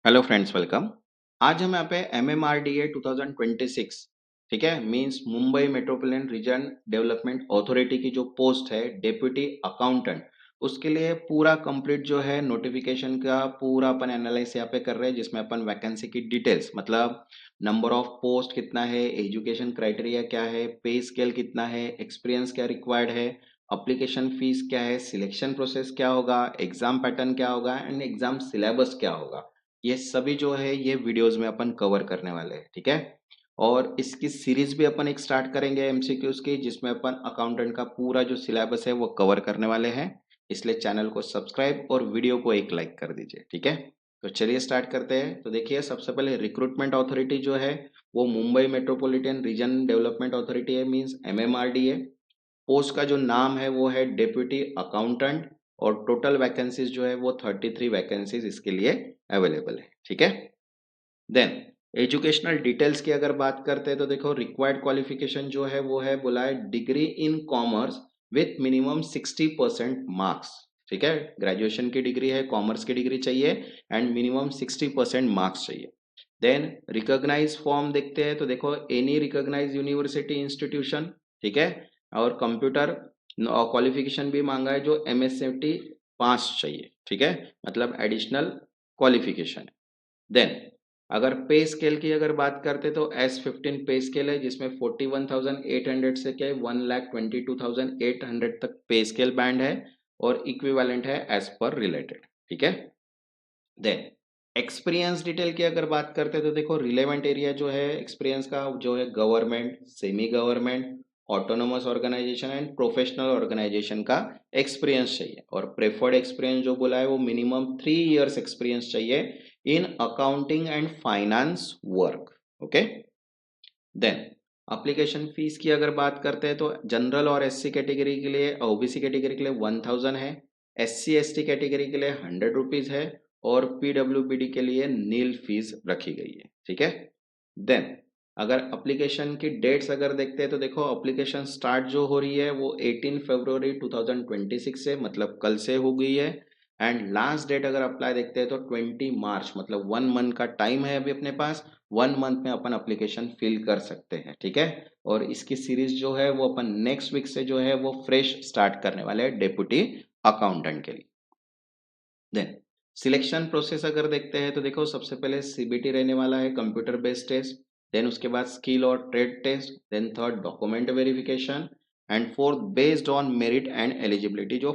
Hello friends, welcome. आज हम यहाँ पे MMRDA 2026, ठीक है, means Mumbai metropolitan region development authority की जो पोस्ट है डेप्यूटी अकाउंटेंट, उसके लिए पूरा कंप्लीट जो है नोटिफिकेशन का पूरा अपन एनालाइज यहाँ पे कर रहे हैं, जिसमें अपन वैकेंसी की डिटेल्स मतलब नंबर ऑफ पोस्ट कितना है, एजुकेशन क्राइटेरिया क्या है, पे स्केल कितना है, एक्सपीरियंस क्या रिक्वायर्ड है, अप्लीकेशन फीस क्या है, सिलेक्शन प्रोसेस क्या होगा, एग्जाम पैटर्न क्या होगा एंड एग्जाम सिलेबस क्या होगा, ये सभी जो है ये वीडियोस में अपन कवर करने वाले हैं, ठीक है। और इसकी सीरीज भी अपन एक स्टार्ट करेंगे एमसीक्यूज की, जिसमें अपन अकाउंटेंट का पूरा जो सिलेबस है वो कवर करने वाले हैं। इसलिए चैनल को सब्सक्राइब और वीडियो को एक लाइक कर दीजिए, ठीक है। तो चलिए स्टार्ट करते हैं। तो देखिए, सबसे पहले रिक्रूटमेंट अथॉरिटी जो है वो Mumbai metropolitan region development authority है, मीन्स MMRDA। पोस्ट का जो नाम है वो है डेप्यूटी अकाउंटेंट, और टोटल वैकेंसीज जो है वो 33 वैकेंसीज इसके लिए अवेलेबल है, ठीक है। देन एजुकेशनल डिटेल्स की अगर बात करते हैं तो देखो, रिक्वायर्ड क्वालिफिकेशन जो है वो है बोला है degree in commerce with minimum 60% marks, ठीक है। ग्रेजुएशन की डिग्री है, कॉमर्स की डिग्री चाहिए एंड मिनिमम 60% मार्क्स चाहिए। देन रिकॉग्नाइज फॉर्म देखते हैं तो देखो, एनी रिकॉग्नाइज यूनिवर्सिटी इंस्टीट्यूशन, ठीक है। और कंप्यूटर क्वालिफिकेशन भी मांगा है, जो MSCT पास चाहिए, ठीक है, मतलब एडिशनल क्वालिफिकेशन है। देन अगर पे स्केल की अगर बात करते तो S15 पे स्केल है, जिसमें 41,800 से क्या 1,22,800 तक पे स्केल बैंड है, और इक्विवेलेंट है एज पर रिलेटेड, ठीक है। देन एक्सपीरियंस डिटेल की अगर बात करते हैं तो देखो, रिलेवेंट एरिया जो है एक्सपीरियंस का जो है government, semi government, autonomous organisation and professional organisation का एक्सपीरियंस चाहिए, और प्रेफर्ड एक्सपीरियंस जो बोला है वो मिनिमम 3 इयर्स एक्सपीरियंस चाहिए in accounting and finance work, okay. Then application fees की अगर बात करते हैं तो जनरल और SC कैटेगरी के लिए, OBC कैटेगरी के लिए 1000 है, SC ST कैटेगरी के लिए 100 रुपीज है, और PWBD के लिए नील फीस रखी गई है, ठीक है। देन अगर अप्लीकेशन की डेट्स अगर देखते हैं तो देखो, अप्लीकेशन स्टार्ट जो हो रही है वो 18 फरवरी 2026 से, मतलब कल से हो गई है। एंड लास्ट डेट अगर अप्लाई देखते हैं तो 20 मार्च, मतलब 1 मंथ का टाइम है अभी अपने पास। 1 मंथ में अपन अप्लीकेशन फिल कर सकते हैं, ठीक है। और इसकी सीरीज जो है वो अपन नेक्स्ट वीक से जो है वो फ्रेश स्टार्ट करने वाले हैं डेप्यूटी अकाउंटेंट के लिए। देन सिलेक्शन प्रोसेस अगर देखते हैं तो देखो, सबसे पहले CBT रहने वाला है, कंप्यूटर बेस्ड टेस्ट। देन उसके बाद स्किल और trade test. Then third document verification. And fourth based on merit and eligibility, जो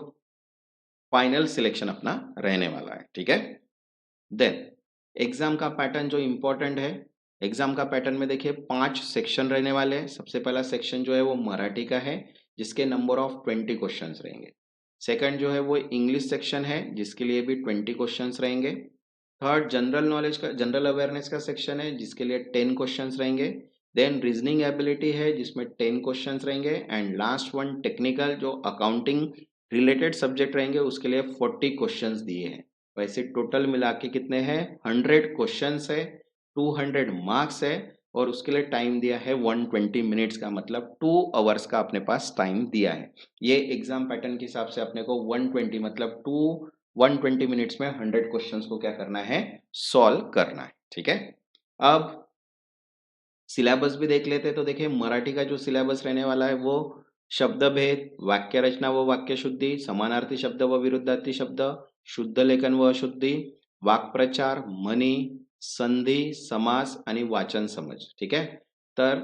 फाइनल सिलेक्शन अपना रहने वाला है, ठीक है। देन एग्जाम का पैटर्न जो इंपॉर्टेंट है, एग्जाम का पैटर्न में देखिए 5 सेक्शन रहने वाले हैं। सबसे पहला सेक्शन जो है वो मराठी का है, जिसके नंबर ऑफ 20 क्वेश्चंस रहेंगे। सेकंड जो है वो इंग्लिश सेक्शन है, जिसके लिए भी 20 क्वेश्चंस रहेंगे। थर्ड जनरल नॉलेज का, जनरल अवेयरनेस का सेक्शन है, जिसके लिए 10 क्वेश्चंस रहेंगे। देन रीजनिंग एबिलिटी है, जिसमें 10 क्वेश्चंस रहेंगे। एंड लास्ट वन टेक्निकल, जो अकाउंटिंग रिलेटेड सब्जेक्ट रहेंगे, उसके लिए 40 क्वेश्चंस दिए हैं। वैसे टोटल मिला के कितने हैं, 100 क्वेश्चंस है, 200 मार्क्स है, और उसके लिए टाइम दिया है 120 मिनट्स का, मतलब 2 आवर्स का अपने पास टाइम दिया है। ये एग्जाम पैटर्न के हिसाब से अपने को 120 मतलब 120 मिनट्स में 100 क्वेश्चंस को क्या करना है, सॉल्व करना है, ठीक है। अब सिलेबस भी देख लेते हैं तो देखिए, मराठी का जो सिलेबस रहने वाला है वो शब्द भेद, वाक्य रचना व वाक्य शुद्धि, समानार्थी शब्द व विरुद्धार्थी शब्द, शुद्ध लेखन व अशुद्धी, वाक्प्रचार, म्हणी, संधी, समास आणि वाचन समज, ठीक है। तर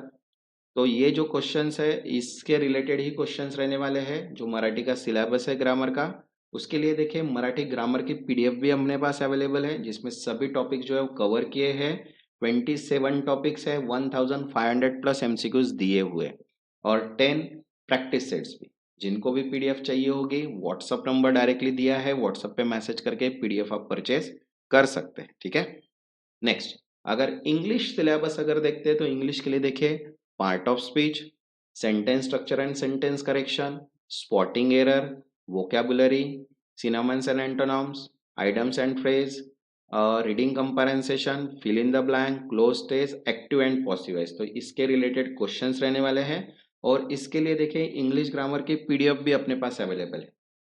तो ये जो क्वेश्चंस है इसके रिलेटेड ही क्वेश्चंस रहने वाले हैं, जो मराठी का सिलेबस है ग्रामर का। उसके लिए देखिए, मराठी ग्रामर की PDF भी अपने पास अवेलेबल है, जिसमें सभी टॉपिक जो है वो कवर किए हैं। 27 टॉपिक्स है, 1500 प्लस MCQs दिए हुए, और 10 प्रैक्टिस सेट्स भी। जिनको भी PDF चाहिए होगी, व्हाट्सअप नंबर डायरेक्टली दिया है, व्हाट्सअप पे मैसेज करके PDF आप परचेज कर सकते हैं, ठीक है। नेक्स्ट अगर इंग्लिश सिलेबस अगर देखते हैं तो इंग्लिश के लिए देखिए, part of speech, sentence structure and sentence correction, spotting error, vocabulary, synonyms and antonyms, idioms and phrase, reading comprehension, fill in the blank, cloze test, active and passive voice, तो इसके related questions रहने वाले हैं। और इसके लिए देखिए, English grammar की PDF भी अपने पास अवेलेबल है।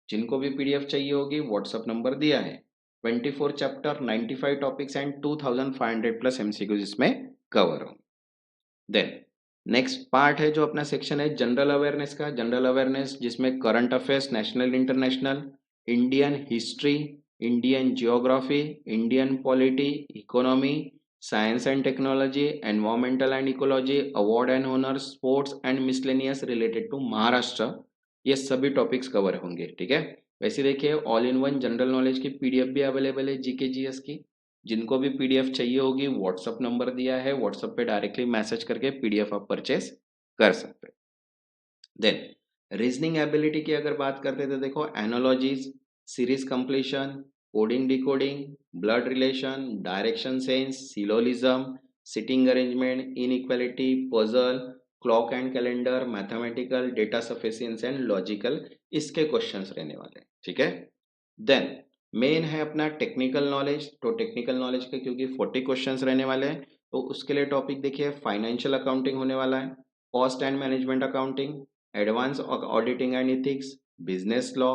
जिनको भी PDF चाहिए होगी, व्हाट्सअप नंबर दिया है। 24 chapter, 95 topics and 2500 plus MCQs इसमें कवर होंगे। देन नेक्स्ट पार्ट है जो अपना सेक्शन है जनरल अवेयरनेस का। जनरल अवेयरनेस जिसमें current affairs, national international, Indian history, Indian geography, Indian polity, economy, science and technology, environmental and ecology, award and honour, sports and miscellaneous related to Maharashtra, ये सभी topics cover होंगे। ठीक है, वैसे देखिए all in one general knowledge की PDF भी available है जीके जीएस की। जिनको भी पीडीएफ चाहिए होगी व्हाट्सअप नंबर दिया है, व्हाट्सअप पे डायरेक्टली मैसेज करके पीडीएफ आप परचेस कर सकते हैं। देन रीजनिंग एबिलिटी की अगर बात करते हैं तो देखो analogies, series completion, coding decoding, blood relation, direction sense, syllogism, seating arrangement, inequality, puzzle, clock and calendar, mathematical, data sufficiency and logical, इसके क्वेश्चंस रहने वाले हैं। ठीक है, देन मेन है अपना टेक्निकल नॉलेज। तो टेक्निकल नॉलेज के क्योंकि 40 क्वेश्चंस रहने वाले हैं तो उसके लिए टॉपिक देखिए फाइनेंशियल अकाउंटिंग होने वाला है, cost and management accounting, advance auditing and ethics, business law,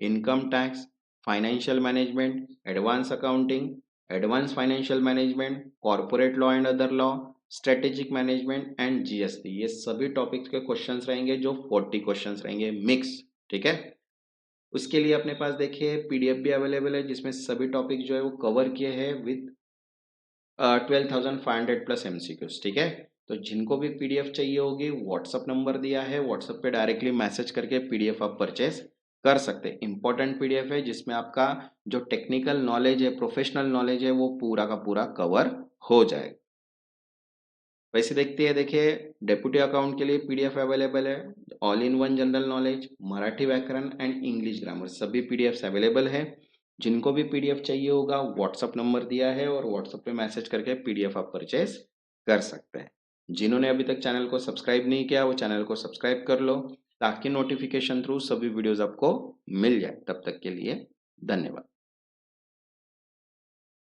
income tax, financial management, advance accounting, advance financial management, corporate law and other law, strategic management and GST, ये सभी topics के questions रहेंगे जो 40 questions रहेंगे mix. ठीक है, उसके लिए अपने पास देखिए पीडीएफ भी अवेलेबल है जिसमें सभी टॉपिक जो है वो कवर किए हैं विद 12,500 प्लस एमसीक्यूज। ठीक है, तो जिनको भी पीडीएफ चाहिए होगी व्हाट्सअप नंबर दिया है, व्हाट्सअप पे डायरेक्टली मैसेज करके पीडीएफ आप परचेस कर सकते हैं। इंपॉर्टेंट पीडीएफ है जिसमें आपका जो टेक्निकल नॉलेज है, प्रोफेशनल नॉलेज है, वो पूरा का पूरा कवर हो जाएगा। वैसे देखते हैं, देखिए डेप्यूटी अकाउंट के लिए पीडीएफ अवेलेबल है, all in one general knowledge, Marathi व्याकरण एंड इंग्लिश ग्रामर, सभी पीडीएफ अवेलेबल है। जिनको भी पीडीएफ चाहिए होगा व्हाट्सअप नंबर दिया है और व्हाट्सअप पे मैसेज करके पीडीएफ आप परचेस कर सकते हैं। जिन्होंने अभी तक चैनल को सब्सक्राइब नहीं किया वो चैनल को सब्सक्राइब कर लो ताकि नोटिफिकेशन थ्रू सभी वीडियोज आपको मिल जाए। तब तक के लिए धन्यवाद।